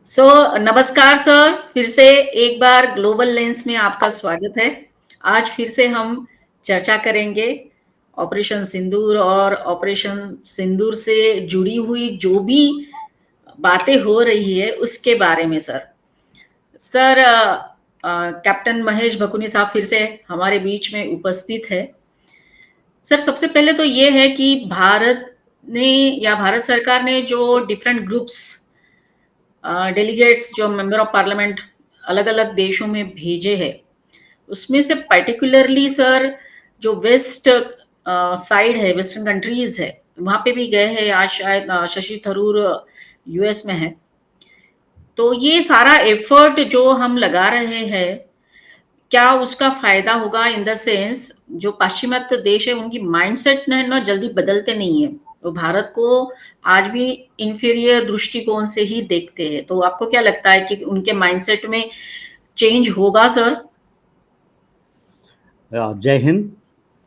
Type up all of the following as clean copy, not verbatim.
नमस्कार सर, फिर से एक बार ग्लोबल लेंस में आपका स्वागत है। आज फिर से हम चर्चा करेंगे ऑपरेशन सिंदूर और ऑपरेशन सिंदूर से जुड़ी हुई जो भी बातें हो रही है उसके बारे में सर। सर कैप्टन महेश भकुनी साहब फिर से हमारे बीच में उपस्थित है। सर सबसे पहले तो ये है कि भारत ने या भारत सरकार ने जो डिफरेंट ग्रुप्स डेलीगेट्स जो मेंबर ऑफ पार्लियामेंट अलग अलग देशों में भेजे हैं उसमें से पर्टिकुलरली सर जो वेस्ट साइड है वेस्टर्न कंट्रीज है वहां पे भी गए हैं। आज शायद शशि थरूर यूएस में है। तो ये सारा एफर्ट जो हम लगा रहे हैं क्या उसका फायदा होगा इन द सेंस जो पाश्चिमात्य देश है उनकी माइंडसेट ना जल्दी बदलते नहीं है। तो भारत को आज भी इंफीरियर दृष्टिकोण से ही देखते हैं। तो आपको क्या लगता है कि उनके माइंडसेट में चेंज होगा सर? जय हिंद।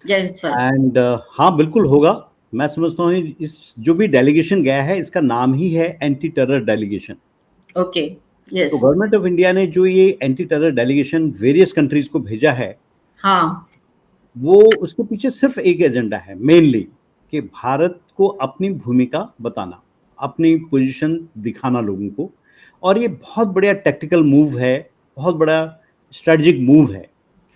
जय हिंद सर। एंड हाँ, बिल्कुल होगा। मैं समझता हूँ इस जो भी डेलीगेशन गया है इसका नाम ही है anti terror delegation. Okay, yes. तो गवर्नमेंट ऑफ इंडिया ने जो ये anti terror delegation various countries को भेजा है, हाँ, वो उसके पीछे सिर्फ एक एजेंडा है मेनली, कि भारत को अपनी भूमिका बताना, अपनी पोजीशन दिखाना लोगों को। और ये बहुत बढ़िया टेक्टिकल मूव है, बहुत बड़ा स्ट्रेटजिक मूव है।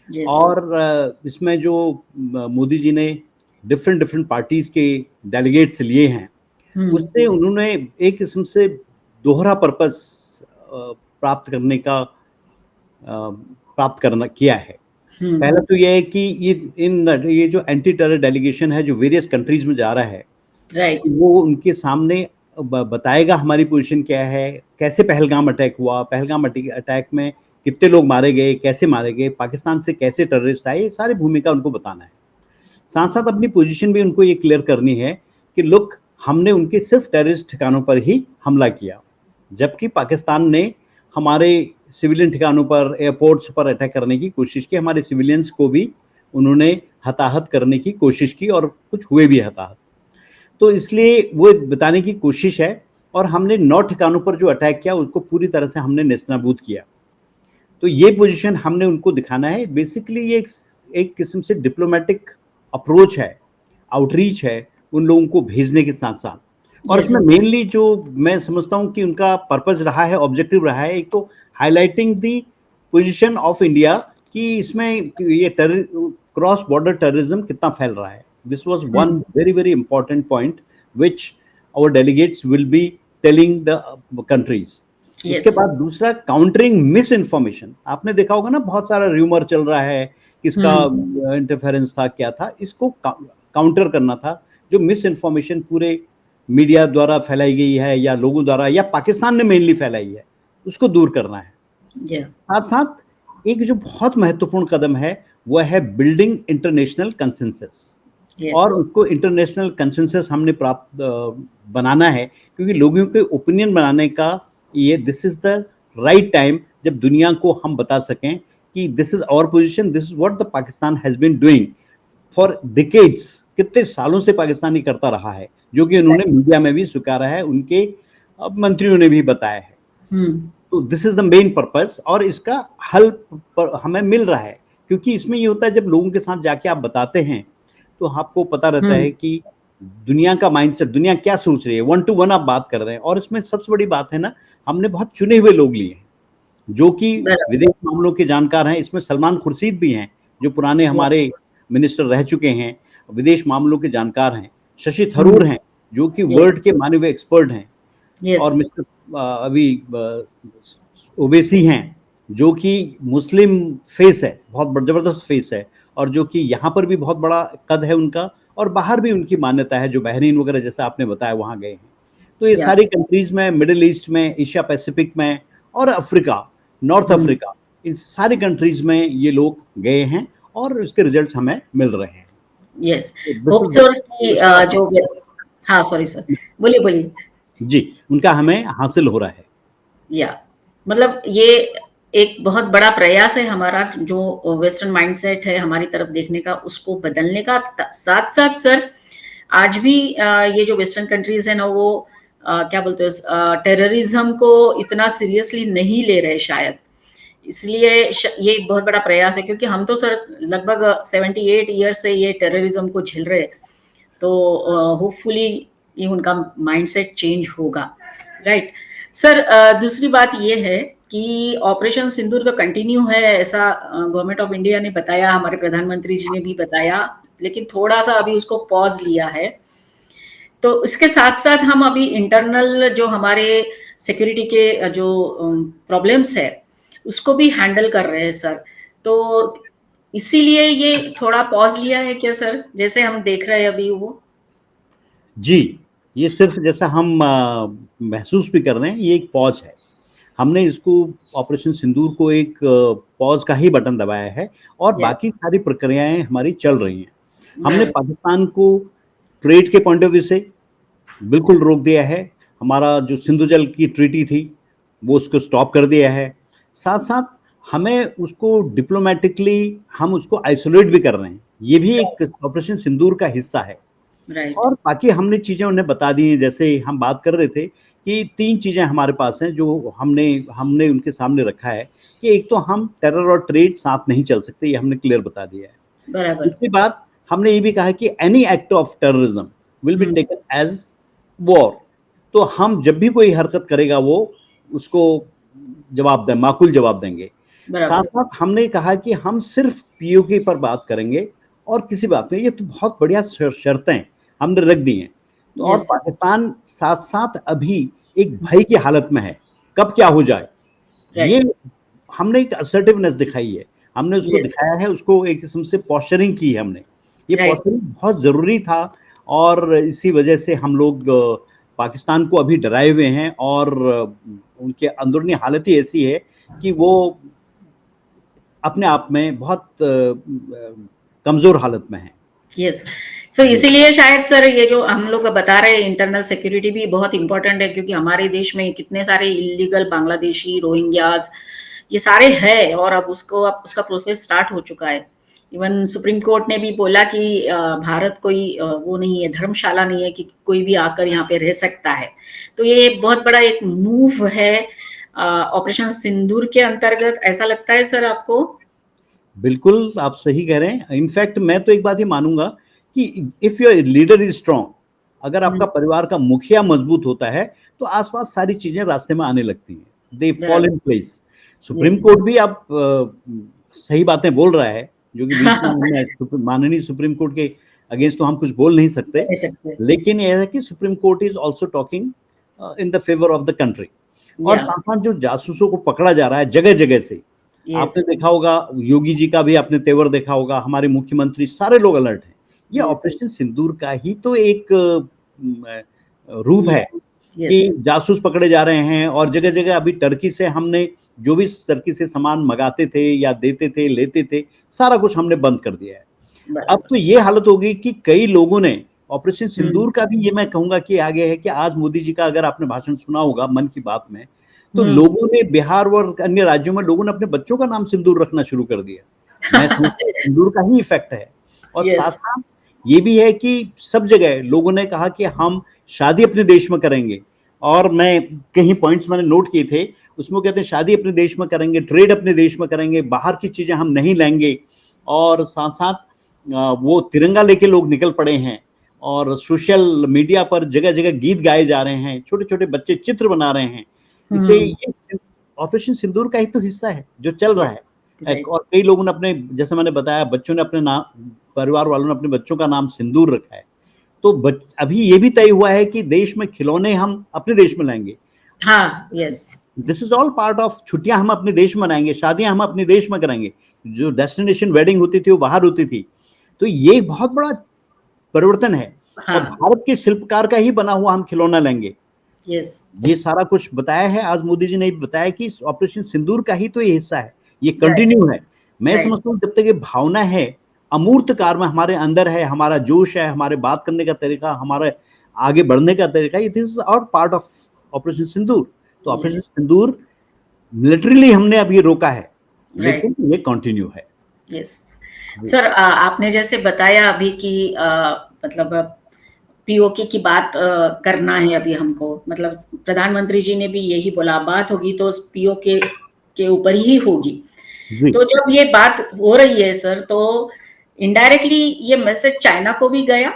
यस। और इसमें जो मोदी जी ने डिफरेंट डिफरेंट पार्टीज के डेलीगेट्स लिए हैं, उससे उन्होंने एक किस्म से दोहरा पर्पस प्राप्त करना किया है। पहला तो यह है कि ये जो एंटी टेरर डेलीगेशन है जो वेरियस कंट्रीज में जा रहा है, राइट। वो उनके सामने बताएगा हमारी पोजीशन क्या है, कैसे पहलगाम अटैक हुआ, पहलगाम अटैक में कितने लोग मारे गए, कैसे मारे गए, पाकिस्तान से कैसे टेररिस्ट आए, ये सारी भूमिका उनको बताना है। साथ साथ अपनी पोजीशन भी उनको ये क्लियर करनी है कि लुक, हमने उनके सिर्फ टेररिस्ट ठिकानों पर ही हमला किया, जबकि पाकिस्तान ने हमारे सिविलियन ठिकानों पर, एयरपोर्ट्स पर अटैक करने की कोशिश की, हमारे सिविलियंस को भी उन्होंने हताहत करने की कोशिश की और कुछ हुए भी हताहत। तो इसलिए वो बताने की कोशिश है। और हमने 9 ठिकानों पर जो अटैक किया उसको पूरी तरह से हमने नेस्तनाबूद किया। तो ये पोजीशन हमने उनको दिखाना है। बेसिकली ये एक किस्म से डिप्लोमेटिक अप्रोच है, आउटरीच है उन लोगों को भेजने के साथ साथ। और Yes. इसमें मेनली जो मैं समझता हूँ कि उनका पर्पस रहा है, ऑब्जेक्टिव रहा है, एक तो highlighting the position of India कि इसमें ये क्रॉस बॉर्डर टेररिज्म कितना फैल रहा है। This was one very very important point which our delegates will be telling the countries. Yes. उसके बाद दूसरा, काउंटरिंग मिस इन्फॉर्मेशन। आपने देखा होगा ना, बहुत सारा र्यूमर चल रहा है, किसका इंटरफेरेंस था, क्या था, इसको काउंटर करना था। जो मिस इन्फॉर्मेशन पूरे मीडिया द्वारा फैलाई गई है या लोगों द्वारा या पाकिस्तान ने मेनली फैलाई है, उसको दूर करना है। Yeah. साथ साथ एक जो बहुत महत्वपूर्ण कदम है वह है बिल्डिंग इंटरनेशनल कंसेंसस। Yes. और उसको इंटरनेशनल कंसेंसस हमने प्राप्त बनाना है, क्योंकि लोगों के ओपिनियन बनाने का ये this is the right time, जब दुनिया को हम बता सकें कि this is our position, this is what the Pakistan has been doing for decades. कितने सालों से पाकिस्तान ही करता रहा है, जो कि उन्होंने मीडिया में भी स्वीकारा है, उनके मंत्रियों ने भी बताया है। तो this is the main purpose, और इसका हल हमें मिल रहा है। क्योंकि इसमें ये होता है, जब लोगों के साथ जाके आप बताते हैं तो आपको पता रहता है कि दुनिया का माइंडसेट, दुनिया क्या सोच रही है। 1 to 1 आप बात कर रहे हैं। और इसमें सबसे बड़ी बात है ना, हमने बहुत चुने हुए लोग लिए हैं जो कि विदेश मामलों के जानकार हैं। इसमें सलमान खुर्शीद भी हैं, जो पुराने हमारे मिनिस्टर रह चुके हैं, विदेश मामलों के जानकार हैं। शशि थरूर हैं, जो कि वर्ल्ड के माने हुए एक्सपर्ट हैं। Yes. और मिस्टर अभी ओवैसी हैं, जो कि मुस्लिम फेस है, बहुत जबरदस्त फेस है, और जो कि यहाँ पर भी बहुत बड़ा कद है उनका, और बाहर भी उनकी मान्यता है, जो बहरीन वगैरह जैसा आपने बताया वहाँ गए हैं। तो ये सारी कंट्रीज में, मिडिल ईस्ट में, एशिया पैसिफिक में, और अफ्रीका, नॉर्थ अफ्रीका, इन सारी कंट्रीज में ये लोग गए हैं और इसके रिजल्ट्स हमें मिल रहे हैं। यस, होप सर कि जो हाँ सॉरी सर, बोलिए बोलिए जी, उनका हमें हासिल हो रहा है। या मतलब ये एक बहुत बड़ा प्रयास है हमारा, जो वेस्टर्न माइंडसेट है हमारी तरफ देखने का, उसको बदलने का। साथ साथ सर आज भी ये जो वेस्टर्न कंट्रीज है ना, वो क्या बोलते हैं, टेररिज्म को इतना सीरियसली नहीं ले रहे शायद। इसलिए ये बहुत बड़ा प्रयास है, क्योंकि हम तो सर लगभग 78 ईयर्स से ये टेररिज्म को झेल रहे हैं। तो होपफुली ये उनका माइंडसेट चेंज होगा, राइट। सर दूसरी बात ये है कि ऑपरेशन सिंदूर तो कंटिन्यू है, ऐसा गवर्नमेंट ऑफ इंडिया ने बताया, हमारे प्रधानमंत्री जी ने भी बताया, लेकिन थोड़ा सा अभी उसको पॉज लिया है। तो इसके साथ साथ हम अभी इंटरनल जो हमारे सिक्योरिटी के जो प्रॉब्लम्स है उसको भी हैंडल कर रहे हैं सर। तो इसीलिए ये थोड़ा पॉज लिया है क्या सर, जैसे हम देख रहे हैं अभी वो? जी, ये सिर्फ जैसा हम महसूस भी कर रहे हैं, ये एक पॉज है। हमने इसको ऑपरेशन सिंदूर को एक पॉज का ही बटन दबाया है और यस। बाकी सारी प्रक्रियाएं हमारी चल रही हैं। हमने बराबर। पाकिस्तान को ट्रेड के पॉइंट ऑफ व्यू से बिल्कुल रोक दिया है। हमारा जो सिंधु जल की ट्रीटी थी वो उसको स्टॉप कर दिया है। साथ साथ हमें उसको डिप्लोमेटिकली हम उसको आइसोलेट भी कर रहे हैं। ये भी एक ऑपरेशन सिंदूर का हिस्सा है। राइट। और बाकी हमने चीज़ें उन्हें बता दी हैं, जैसे हम बात कर रहे थे कि 3 चीज़ें हमारे पास हैं जो हमने हमने उनके सामने रखा है कि एक तो हम टेरर और ट्रेड साथ नहीं चल सकते, ये हमने क्लियर बता दिया है। बराबर। दूसरी बात हमने ये भी कहा है कि any act of terrorism will be taken as war. तो हम जब भी कोई हरकत करेगा वो उसको माकूल जवाब देंगे। साथ बराबर। साथ हमने कहा कि हम सिर्फ पीओके पर बात करेंगे और किसी बात नहीं। ये तो बहुत बढ़िया शर्तें हमने रख दी हैं। तो और यस सर। पाकिस्तान साथ साथ अभी एक भय की हालत में है, कब क्या हो जाए। ये राइट। हमने एक असर्टिवनेस दिखाई है, हमने उसको यस। दिखाया है, उसको एक किस्म से पोस्चरिंग की है हमने। ये राइट। पोस्चरिंग बहुत ज़रूरी था और इसी वजह से हम लोग पाकिस्तान को अभी डराए हुए हैं और उनके अंदरूनी हालत ही ऐसी है कि वो अपने आप में बहुत कमज़ोर हालत में हैं। यस। सो इसीलिए शायद सर ये जो हम लोग बता रहे हैं इंटरनल सिक्योरिटी भी बहुत इंपॉर्टेंट है, क्योंकि हमारे देश में कितने सारे इलीगल बांग्लादेशी रोहिंग्यास ये सारे हैं, और अब उसका प्रोसेस स्टार्ट हो चुका है। इवन सुप्रीम कोर्ट ने भी बोला कि भारत कोई वो नहीं है, धर्मशाला नहीं है कि कोई भी आकर यहाँ पे रह सकता है। तो ये बहुत बड़ा एक मूव है ऑपरेशन सिंदूर के अंतर्गत, ऐसा लगता है सर आपको? बिल्कुल, आप सही कह रहे हैं। इनफैक्ट मैं तो एक बात ही मानूँगा कि if your leader is strong, अगर आपका परिवार का मुखिया मजबूत होता है, तो आस-पास सारी चीज़ें रास्ते में आने लगती हैं। दे फॉल बराबर। In place. Supreme yes. Court भी अब सही बातें बोल रहा है, जो कि बीच में हमने माननीय सुप्रीम कोर्ट के अगेंस्ट तो हम कुछ बोल नहीं सकते। कह सकते। लेकिन ये है कि supreme court is also talking in the favour of the country. और या। साथ-साथ जो जासूसों को पकड़ा जा रहा है जगह-जगह से, आपने यस। देखा होगा, योगी जी का भी आपने तेवर देखा होगा, हमारे मुख्यमंत्री सारे लोग अलर्ट हैं। ये यस। ऑपरेशन सिंदूर का ही तो एक रूप ये। है यस। कि जासूस पकड़े जा रहे हैं और जगह-जगह अभी टर्की से हमने जो भी टर्की से सामान मँगाते थे या देते थे, लेते थे, सारा कुछ हमने बंद कर दिया है। अब बराबर। तो ये हालत हो गई कि कई लोगों ने ऑपरेशन हुँ। सिंदूर का भी ये मैं कहूँगा कि आगे है कि आज मोदी जी का अगर आपने भाषण सुना होगा मन की बात में, तो हुँ। लोगों ने बिहार और अन्य राज्यों में लोगों ने अपने बच्चों का नाम सिंदूर रखना शुरू कर दिया। मैं समझता हूँ सिंदूर का ही इफ़ेक्ट है। और यस। साथ-साथ ये भी है कि सब जगह लोगों ने कहा कि हम शादी अपने देश में करेंगे। और मैं कहीं पॉइंट्स मैंने नोट किए थे, उसमें वो कहते हैं शादी अपने देश में करेंगे, ट्रेड अपने देश में करेंगे, बाहर की चीज़ें हम नहीं लाएँगे। और साथ-साथ वो तिरंगा लेके लोग निकल पड़े हैं और सोशल मीडिया पर जगह-जगह गीत गाए जा रहे हैं, छोटे-छोटे बच्चे चित्र बना रहे हैं। इसे हुँ। ये ऑपरेशन सिंदूर का ही तो हिस्सा है, जो चल रहा यस। है। एक राइट। और कई लोगों ने अपने, जैसे मैंने बताया, बच्चों ने अपने नाम, परिवार वालों ने अपने बच्चों का नाम सिंदूर रखा है। तो अभी ये भी तय हुआ है कि देश में खिलौने हम अपने देश में लाएँगे। हाँ, yes. This is all part of, छुट्टियाँ हम अपने देश में मनाएँगे, शादियाँ हम अपने देश में कराएँगे। जो डेस्टिनेशन वेडिंग होती थी, वो बाहर होती थी। तो ये बहुत बड़ा परिवर्तन है और हाँ। भारत के शिल्पकार का ही बना हुआ हम खिलौना लेंगे। यस। ये सारा कुछ बताया है, आज मोदी जी ने भी बताया कि इस ऑपरेशन सिंदूर का ही तो ये हिस्सा है, ये राइट। कंटिन्यू है। मैं राइट। समझता हूँ जब तक ये भावना है, अमूर्त कार में हमारे अंदर है, हमारा जोश है, हमारे बात करने का तरीका, हमारे आगे बढ़ने का तरीका, this is all part of operation Sindoor. तो ऑपरेशन यस। सिंदूर लिटरली हमने अभी रोका है, राइट। लेकिन ये कंटिन्यू है। यस। सर आपने जैसे बताया अभी कि मतलब पीओके की बात करना है अभी हमको, मतलब प्रधानमंत्री जी ने भी यही बोला, बात होगी तो पीओके के ऊपर ही होगी। जी। तो जब ये बात हो रही है सर, तो इनडायरेक्टली ये मैसेज चाइना को भी गया।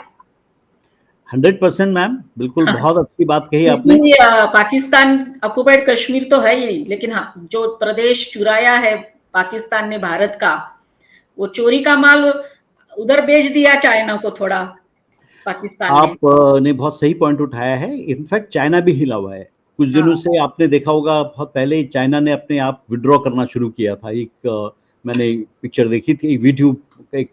100% मैम, बिल्कुल बहुत अच्छी बात कही आपने। क्योंकि पाकिस्तान ऑक्युपाइड कश्मीर तो है ही, लेकिन हाँ, जो प्रदेश चुराया है पाकिस्तान ने भारत का, वो चोरी का माल उधर बेच दिया चाइना को थोड़ा, पाकिस्तान ने। आप ने बहुत सही पॉइंट उठाया है। इनफैक्ट चाइना भी हिला हुआ है। कुछ हाँ। दिनों से आपने देखा होगा, बहुत पहले चाइना ने अपने आप विड्रॉ करना शुरू किया था। एक मैंने पिक्चर देखी थी, एक वीडियो, एक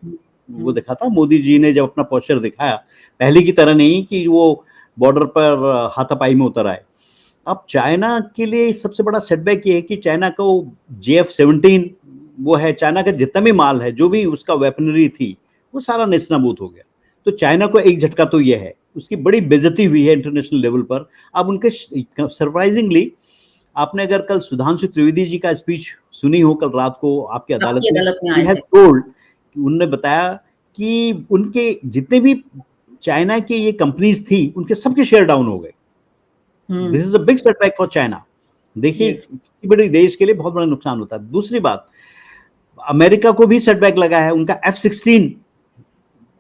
वो देखा था, मोदी जी ने जब अपना पोस्चर दिखाया, पहले की तरह नहीं कि वो बॉर्डर पर हाथापाई में उतर आए। अब चाइना के लिए सबसे बड़ा सेटबैक ये है कि चाइना को JF-17 वो है, चाइना का जितना भी माल है, जो भी उसका वेपनरी थी, वो सारा नेस्तनाबूद हो गया। तो चाइना को एक झटका तो ये है, उसकी बड़ी बेइज्जती हुई है इंटरनेशनल लेवल पर। अब उनके सरप्राइजिंगली, आपने अगर कल सुधांशु त्रिवेदी जी का स्पीच सुनी हो कल रात को आपकी अदालत आपकी में, अदालत में ही आए हैज थे। टोल्ड, उन्होंने बताया कि उनके जितने भी चाइना की ये कंपनीज थी, उनके सबके शेयर डाउन हो गए। This is a big setback for China. देखिए, यस। किसी बड़े देश के लिए बहुत बड़ा नुकसान होता है। दूसरी बात, अमेरिका को भी सेटबैक लगा है। उनका F-16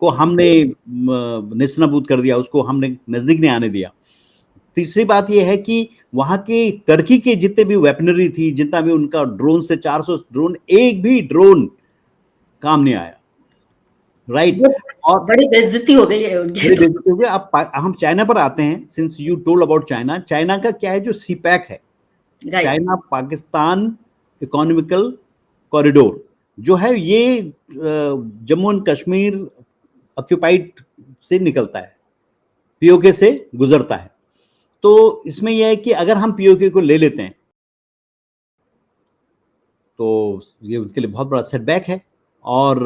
को हमने नेस्तनाबूद कर दिया, उसको हमने नजदीक नहीं आने दिया। तीसरी बात यह है कि वहां के टर्की के जितने भी वेपनरी थी, जितना भी उनका ड्रोन से 400 ड्रोन, एक भी ड्रोन काम नहीं आया। राइट। वो और बड़ी बेइज्जती हो गई है उनकी बड़ी तो। बेइज्जती हो गई। अब हम चाइना पर आते हैं। Since you told about China, China का क्या है, जो सीपैक है, right. China Pakistan economical corridor जो है, ये जम्मू एंड कश्मीर ऑक्यूपाइड से निकलता है, पीओके से गुजरता है। तो इसमें यह है कि अगर हम पीओके को ले लेते हैं, तो ये उनके लिए बहुत बड़ा सेटबैक है। और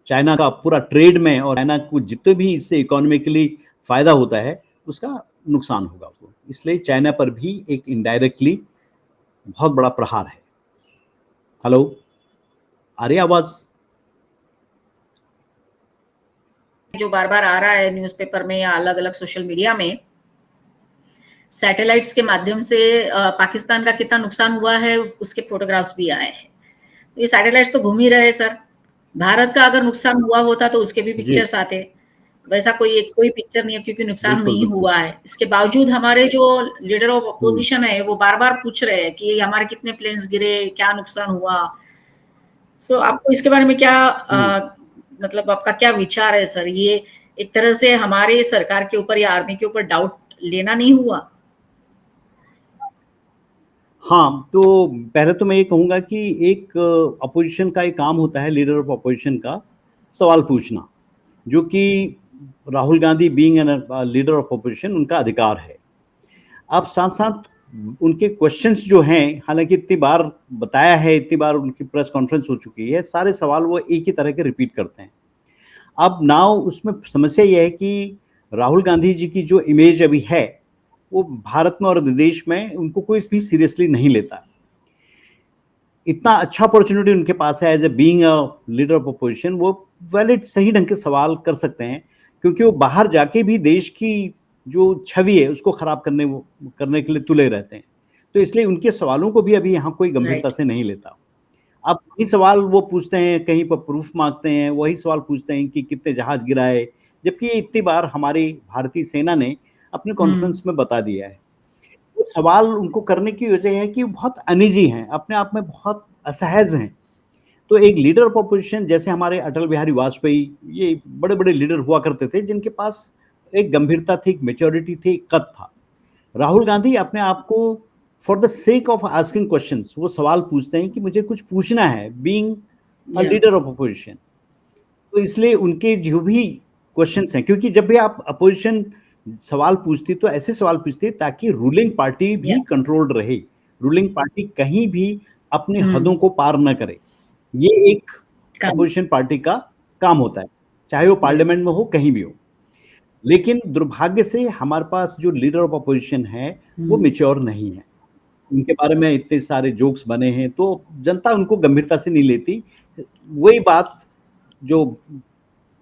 चाइना का पूरा ट्रेड में, और चाइना को जितने भी इससे इकोनॉमिकली फायदा होता है, उसका नुकसान होगा उसको। इसलिए चाइना पर भी एक इनडायरेक्टली बहुत बड़ा प्रहार है। हेलो, आ रही है आवाज? जो बार बार आ रहा है न्यूज़पेपर में या अलग अलग सोशल मीडिया में, सैटेलाइट्स के माध्यम से पाकिस्तान का कितना नुकसान हुआ है, उसके फोटोग्राफ्स भी आए हैं। तो ये सैटेलाइट्स तो घूम ही रहे सर। भारत का अगर नुकसान हुआ होता तो उसके भी जी, पिक्चर्स आते। वैसा कोई पिक्चर नहीं है, क्योंकि नुकसान बिल्कुल नहीं बिल्कुल। हुआ है। इसके बावजूद हमारे जो लीडर ऑफ हम्म, अपोजिशन है, वो बार बार पूछ रहे हैं कि हमारे कितने प्लेन्स गिरे, क्या नुकसान हुआ। सो आपको इसके बारे में क्या हम्म। मतलब आपका क्या विचार है सर? ये एक तरह से हमारे सरकार के ऊपर या आर्मी के ऊपर डाउट लेना नहीं हुआ? हाँ, तो पहले तो मैं ये कहूँगा कि एक अपोजिशन का एक काम होता है, लीडर ऑफ अपोजिशन का सवाल पूछना, जो कि Rahul Gandhi being an leader of opposition उनका अधिकार है। अब साथ-साथ उनके क्वेश्चंस जो हैं, हालाँकि इतनी बार बताया है, इतनी बार उनकी प्रेस कॉन्फ्रेंस हो चुकी है, सारे सवाल वो एक ही तरह के रिपीट करते हैं। अब नाउ उसमें समस्या ये है कि राहुल गांधी जी की जो इमेज अभी है, वो भारत में और विदेश में उनको कोई भी सीरियसली नहीं लेता। इतना अच्छा अपॉर्चुनिटी उनके पास है, as a being a leader of opposition, वो वैलिड सही ढंग के सवाल कर सकते हैं, क्योंकि वो बाहर जाके भी देश की जो छवि है उसको खराब करने के लिए तुले रहते हैं। तो इसलिए उनके सवालों को भी अभी यहाँ कोई गंभीरता राइट। से नहीं लेता। अब वही सवाल वो पूछते हैं, कहीं पर प्रूफ मांगते हैं, वही सवाल पूछते हैं कि कितने जहाज गिराए, जबकि इतनी बार हमारी भारतीय सेना ने अपने हुँ। कॉन्फ्रेंस में बता दिया है। वो सवाल उनको करने की वजह है कि वो बहुत अनिजी हैं, अपने आप में बहुत असहज हैं। तो एक लीडर ऑफ अपोजिशन जैसे हमारे अटल बिहारी वाजपेयी, ये बड़े-बड़े लीडर हुआ करते थे, जिनके पास एक गंभीरता थी, एक मैच्योरिटी थी, एक कद था। राहुल गांधी अपने आप को for the sake of asking questions, वो सवाल पूछते हैं कि मुझे कुछ पूछना है, बीइंग अ या लीडर ऑफ अपोजिशन। तो इसलिए उनके जो भी क्वेश्चंस हैं, क्योंकि जब भी आप अपोजिशन सवाल पूछती, तो ऐसे सवाल पूछती ताकि रूलिंग पार्टी या भी कंट्रोल्ड रहे, रूलिंग पार्टी कहीं भी अपनी हदों हुँ। को पार न करे। ये एक काम। अपोजिशन पार्टी का काम होता है, चाहे वो यस। पार्लियामेंट में हो, कहीं भी हो। लेकिन दुर्भाग्य से हमारे पास जो लीडर ऑफ अपोजिशन है, वो हुँ। मैच्योर नहीं है। उनके बारे में इतने सारे जोक्स बने हैं, तो जनता उनको गंभीरता से नहीं लेती। वही बात जो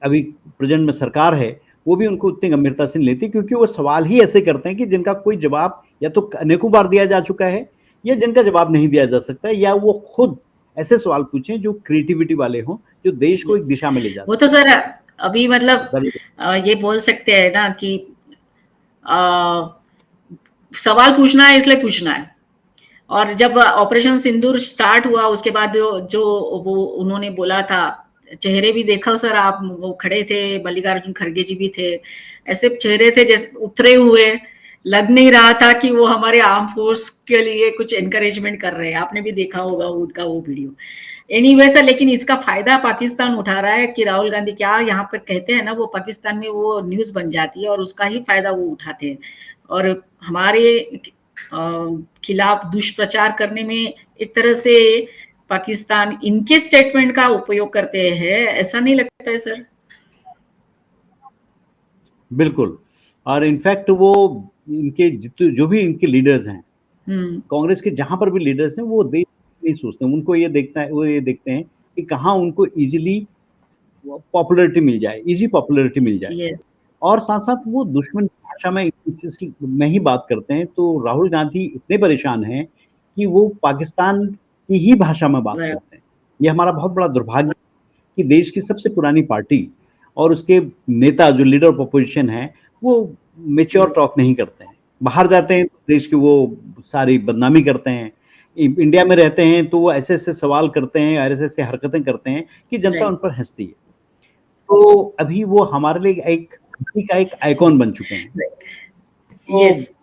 अभी प्रेजेंट में सरकार है, वो भी उनको उतनी गंभीरता से नहीं लेती, क्योंकि वो सवाल ही ऐसे करते हैं कि जिनका कोई जवाब या तो अनेकों बार दिया जा चुका है, या जिनका जवाब नहीं दिया जा सकता, या वो खुद ऐसे सवाल पूछें जो क्रिएटिविटी वाले हों, जो देश को एक यस, दिशा में ले जा वो तो सके। सर अभी मतलब बिल्कुल। ये बोल सकते हैं ना कि अ, सवाल पूछना है इसलिए पूछना है। और जब ऑपरेशन सिंदूर स्टार्ट हुआ उसके बाद जो जो वो उन्होंने बोला था, चेहरे भी देखा सर आप, वो खड़े थे, मल्लिकार्जुन खड़गे जी भी थे, ऐसे चेहरे थे जैसे उतरे हुए, लग नहीं रहा था कि वो हमारे आर्म फोर्स के लिए कुछ एनकरेजमेंट कर रहे हैं। आपने भी देखा होगा उनका वो वीडियो। एनीवे सर, लेकिन इसका फायदा पाकिस्तान उठा रहा है कि राहुल गांधी क्या यहाँ पर कहते हैं ना, वो पाकिस्तान में वो न्यूज बन जाती है और उसका ही फायदा वो उठाते हैं और हमारे खिलाफ दुष्प्रचार करने में एक तरह से पाकिस्तान इनके स्टेटमेंट का उपयोग करते हैं। ऐसा नहीं लगता है सर? बिल्कुल। और इनफैक्ट वो इनके जितने जो भी इनके लीडर्स हैं, हम्म। कांग्रेस के जहां पर भी लीडर्स हैं, वो देश नहीं सोचते, उनको ये देखता है, वो ये देखते हैं कि कहाँ उनको इजीली पॉपुलैरिटी मिल जाए, इजी पॉपुलैरिटी मिल जाए। यस। और साथ साथ वो दुश्मन की भाषा में ही बात करते हैं। तो राहुल गांधी इतने परेशान हैं कि वो पाकिस्तान की ही भाषा में बात करते हैं। ये हमारा बहुत बड़ा दुर्भाग्य है कि देश की सबसे पुरानी पार्टी और उसके नेता जो लीडर ऑफ अपोजिशन है, वो मेच्योर टॉक नहीं करते हैं। बाहर जाते हैं तो देश की वो सारी बदनामी करते हैं, इंडिया में रहते हैं तो वो ऐसे ऐसे सवाल करते हैं, ऐसे ऐसे हरकतें करते हैं कि जनता उन राइट। पर हंसती है। तो अभी वो हमारे लिए एक हंसी का एक आइकॉन बन चुके हैं। तो यस।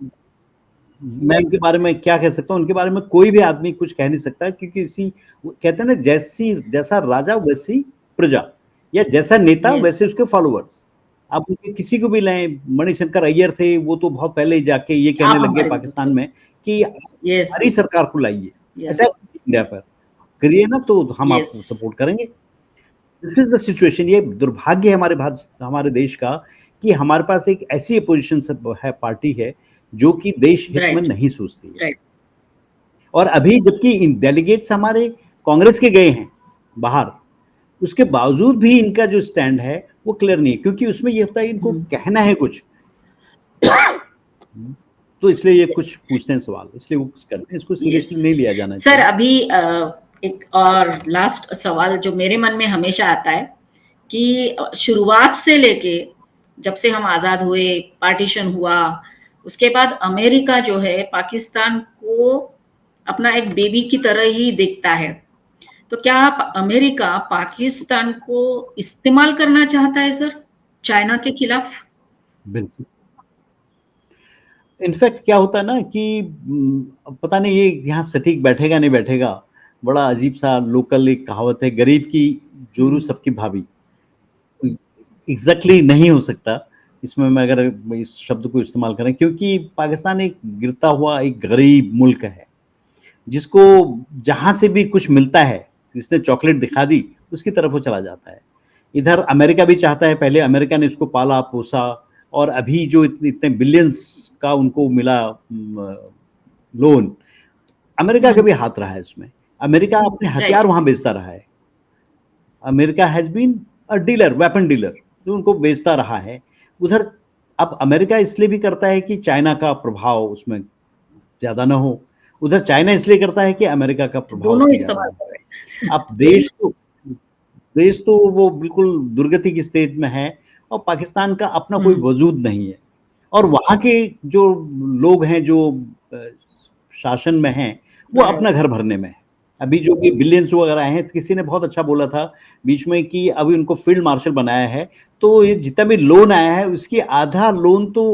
मैं उनके बारे में क्या कह सकता हूँ, उनके बारे में कोई भी आदमी कुछ कह नहीं सकता, क्योंकि इसी कहते हैं ना, जैसी जैसा राजा वैसी प्रजा, या जैसा नेता यस। वैसे उसके फॉलोअर्स। आप उनके किसी को भी लाएं, मणिशंकर अय्यर थे, वो तो बहुत पहले ही जाके ये कहने आप लग गए हमारे पाकिस्तान में कि यस। हमारी सरकार को लाइए, यस। अटैक इंडिया पर करिए ना, तो हम यस। आपको सपोर्ट करेंगे। This is the situation. ये दुर्भाग्य है हमारे देश का कि हमारे पास एक ऐसी अपोजिशन है, पार्टी है, जो कि देश हित में राइट। नहीं सोचती है। राइट। और अभी जबकि डेलीगेट्स हमारे कांग्रेस के गए हैं बाहर, उसके बावजूद भी इनका जो स्टैंड है वो क्लियर नहीं है, क्योंकि उसमें ये होता है इनको कहना है कुछ, तो इसलिए ये कुछ पूछते हैं सवाल, इसलिए वो कुछ करते हैं, इसको यस सीरियसली नहीं लिया जाना सर, चाहिए। अभी एक और लास्ट सवाल जो मेरे मन में हमेशा आता है कि शुरुआत से लेके जब से हम आजाद हुए, पार्टीशन हुआ, उसके बाद अमेरिका जो है पाकिस्तान को अपना एक बेबी की तरह ही देखता है। तो क्या अमेरिका पाकिस्तान को इस्तेमाल करना चाहता है सर, चाइना के खिलाफ? बिल्कुल। इनफैक्ट क्या होता है ना कि पता नहीं ये यहाँ सटीक बैठेगा नहीं बैठेगा, बड़ा अजीब सा लोकल एक कहावत है, गरीब की जोरू सबकी भाभी। एग्जैक्टली नहीं हो सकता इसमें, मैं अगर इस शब्द को इस्तेमाल करें, क्योंकि पाकिस्तान एक गिरता हुआ एक गरीब मुल्क है, जिसको जहां से भी कुछ मिलता है, जिसने चॉकलेट दिखा दी उसकी तरफ वो चला जाता है। इधर अमेरिका भी चाहता है, पहले अमेरिका ने इसको पाला पोसा, और अभी जो इतने बिलियंस का उनको मिला लोन, अमेरिका का भी हाथ रहा है उसमें। अमेरिका अपने हथियार राइट। वहां बेचता रहा है। America has been a dealer, weapon dealer, जो उनको बेचता रहा है उधर। अब अमेरिका इसलिए भी करता है कि चाइना का प्रभाव उसमें ज्यादा ना हो, उधर चाइना इसलिए करता है कि अमेरिका का प्रभाव दोनों उसमें ज्यादा इस्तेमाल ना कर रहे हो। अब देश तो वो बिल्कुल दुर्गति की स्थिति में है, और पाकिस्तान का अपना हैं। कोई वजूद नहीं है। और वहाँ के जो लोग हैं, जो अ, शासन में हैं, वो राइट। अपना घर भरने में है। अभी जो भी बिलियंस वगैरह आए हैं, किसी ने बहुत अच्छा बोला था बीच में कि अभी उनको फील्ड मार्शल बनाया है, तो ये जितना भी लोन आया है उसकी आधा लोन तो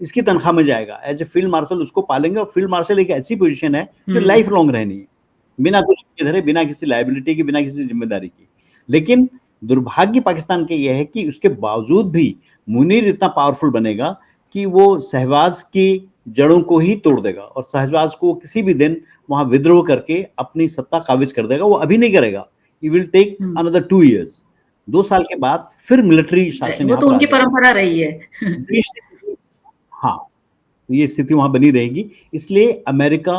इसकी तनख्वाह में जाएगा, एज ए फील्ड मार्शल उसको पालेंगे। और फील्ड मार्शल एक ऐसी पोजीशन है जो लाइफ लॉन्ग रहनी है, बिना कुछ किए धरे, बिना किसी लायबिलिटी की, बिना किसी जिम्मेदारी की। लेकिन दुर्भाग्य पाकिस्तान के यह है कि उसके बावजूद भी मुनीर इतना पावरफुल बनेगा कि वो शहबाज की जड़ों को ही तोड़ देगा, और शहबाज को किसी भी दिन वहां विद्रोह करके अपनी सत्ता काबिज कर देगा। वो अभी नहीं करेगा, he will take another 2 years। 2 साल के बाद फिर मिलिट्री शासन वो यहाँ तो पर आ उनकी जाएगा। परंपरा रही है। देश, हाँ, तो ये स्थिति वहां बनी रहेगी। इसलिए अमेरिका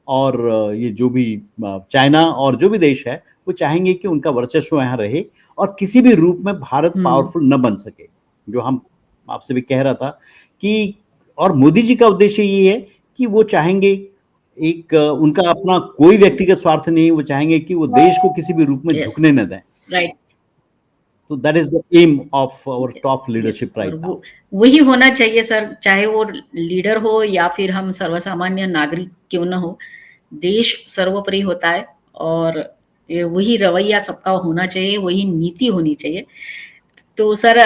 और ये जो भी चाइना और जो भी देश है, वो चाहेंगे कि उनका वर्चस्व यहाँ रहे, और किसी भी रूप में भारत हम्म। पावरफुल न बन सके, जो हम आपसे भी कह रहा था कि, और मोदी जी का उद्देश्य ये है कि वो चाहेंगे एक उनका अपना कोई व्यक्तिगत स्वार्थ नहीं, वो चाहेंगे कि वो देश को किसी भी रूप में यस, झुकने न दें। राइट। तो that is the aim of our yes, top yes, leadership और राइट नाउ। वही होना चाहिए सर, चाहे वो लीडर हो या फिर हम सर्वसामान्य नागरिक क्यों न हो, देश सर्वोपरि होता है, और ये वही रवैया सबका होना चाहिए, वही नीति होनी चाहिए। तो सर,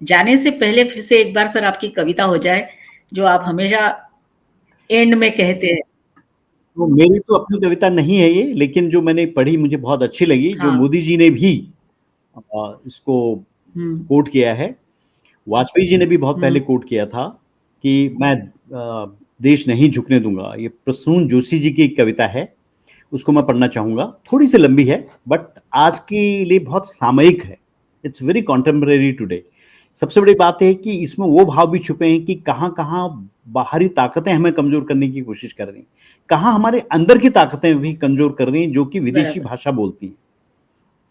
जाने से पहले फिर से एक बार सर आपकी कविता हो जाए, जो आप हमेशा एंड में कहते हैं। तो मेरी तो अपनी कविता नहीं है ये, लेकिन जो मैंने पढ़ी मुझे बहुत अच्छी लगी, जो हाँ। मोदी जी ने भी इसको हम्म। कोट किया है। वाजपेयी जी ने भी बहुत पहले हम्म। कोट किया था कि मैं देश नहीं झुकने दूंगा। ये प्रसून जोशी जी की एक कविता है, उसको मैं पढ़ना चाहूंगा। थोड़ी सी लंबी है, बट आज के लिए बहुत सामयिक है। It's very contemporary today. सबसे बड़ी बात है कि इसमें वो भाव भी छुपे हैं कि कहाँ कहाँ बाहरी ताकतें हमें कमजोर करने की कोशिश कर रही हैं, कहाँ हमारे अंदर की ताकतें भी कमजोर कर रही हैं, जो कि विदेशी बराबर। भाषा बोलती हैं,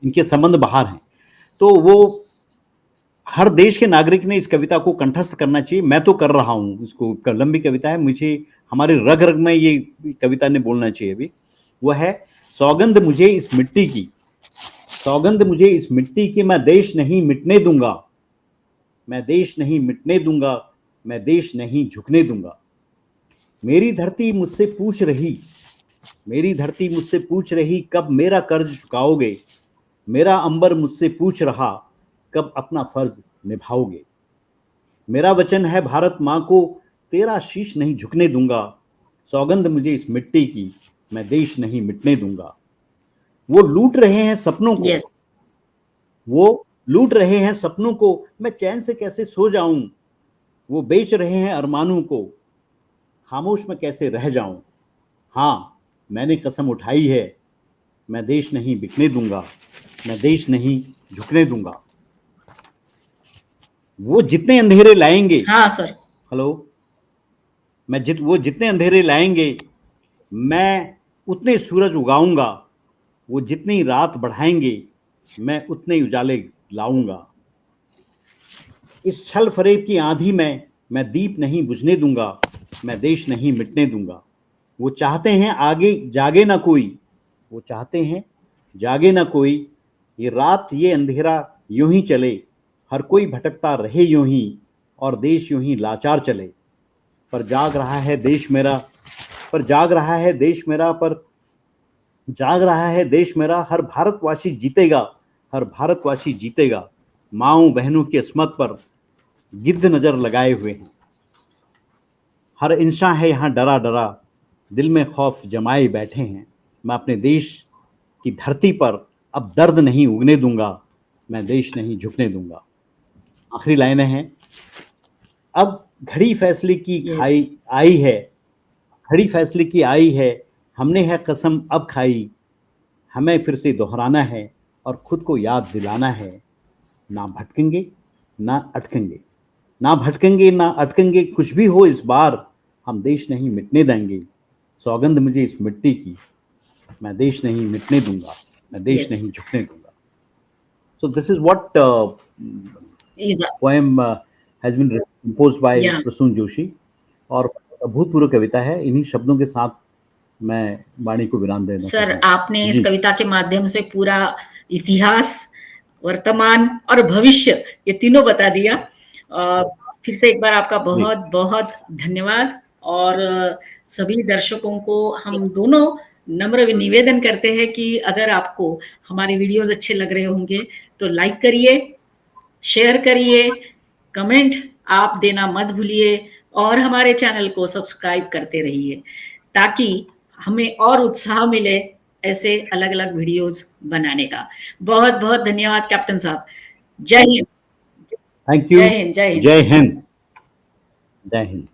इनके संबंध बाहर हैं। तो वो हर देश के नागरिक ने इस कविता को कंठस्थ करना चाहिए। मैं तो कर रहा हूँ इसको, लंबी कविता है, मुझे हमारे रग रग में ये कविता ने बोलना चाहिए अभी। वो है, सौगंध मुझे इस मिट्टी की, सौगंध मुझे इस मिट्टी की, मैं देश नहीं मिटने दूंगा, मैं देश नहीं मिटने दूंगा, मैं देश नहीं झुकने दूंगा। मेरी धरती मुझसे पूछ रही, मेरी धरती मुझसे पूछ रही, कब मेरा कर्ज चुकाओगे। मेरा अंबर मुझसे पूछ रहा, कब अपना फर्ज निभाओगे। मेरा वचन है भारत माँ को, तेरा शीश नहीं झुकने दूंगा। सौगंध मुझे इस मिट्टी की, मैं देश नहीं मिटने दूंगा। वो लूट रहे हैं सपनों को, यस। वो लूट रहे हैं सपनों को, मैं चैन से कैसे सो जाऊं। वो बेच रहे हैं अरमानों को, खामोश में कैसे रह जाऊं। हाँ, मैंने कसम उठाई है, मैं देश नहीं बिकने दूंगा, मैं देश नहीं झुकने दूंगा। वो जितने अंधेरे लाएंगे, हाँ सर। हेलो, वो जितने अंधेरे लाएंगे, मैं उतने सूरज उगाऊंगा। वो जितनी रात बढ़ाएंगे, मैं उतने उजाले लाऊंगा। इस छल फरेब की आंधी में मैं दीप नहीं बुझने दूंगा, मैं देश नहीं मिटने दूंगा। वो चाहते हैं आगे जागे ना कोई, वो चाहते हैं जागे ना कोई। ये रात ये अंधेरा यूं ही चले, हर कोई भटकता रहे यूं ही, और देश यूं ही लाचार चले। पर जाग रहा है देश मेरा, पर जाग रहा है देश मेरा, पर जाग रहा है देश मेरा। हर भारतवासी जीतेगा, हर भारतवासी जीतेगा। माओ बहनों की अस्मत पर गिद्ध नजर लगाए हुए हैं। हर इंसान है यहाँ डरा डरा, दिल में खौफ जमाए बैठे हैं। मैं अपने देश की धरती पर अब दर्द नहीं उगने दूंगा, मैं देश नहीं झुकने दूंगा। आखिरी लाइनें हैं, अब घड़ी फैसले की यस। खाई आई है, घड़ी फैसले की आई है। हमने है कसम अब खाई, हमें फिर से दोहराना है और खुद को याद दिलाना है। ना भटकेंगे ना अटकेंगे, ना भटकेंगे ना अटकेंगे, कुछ भी हो इस बार हम देश नहीं मिटने देंगे। सौगंध मुझे इस मिट्टी की, मैं देश नहीं मिटने दूंगा, मैं देश यस। नहीं झुकने दूंगा। So this is what is. poem has been composed by या। प्रसून जोशी, और अभूतपूर्व कविता है। इन्हीं शब्दों के साथ मैं वाणी को विराम देना सर, चाहूंगा। आपने इस जी, कविता के माध्यम से पूरा इतिहास, वर्तमान और भविष्य, ये तीनों बता दिया। फिर से एक बार आपका जी, बहुत बहुत धन्यवाद। और सभी दर्शकों को हम दोनों नम्र निवेदन करते हैं कि अगर आपको हमारे वीडियोस अच्छे लग रहे होंगे तो लाइक करिए, शेयर करिए, कमेंट आप देना मत भूलिए, और हमारे चैनल को सब्सक्राइब करते रहिए, ताकि हमें और उत्साह मिले ऐसे अलग-अलग वीडियोस बनाने का। बहुत-बहुत धन्यवाद कैप्टन साहब। जय हिंद। Thank you. जय हिंद, जय हिंद। जय हिंद, जय हिंद।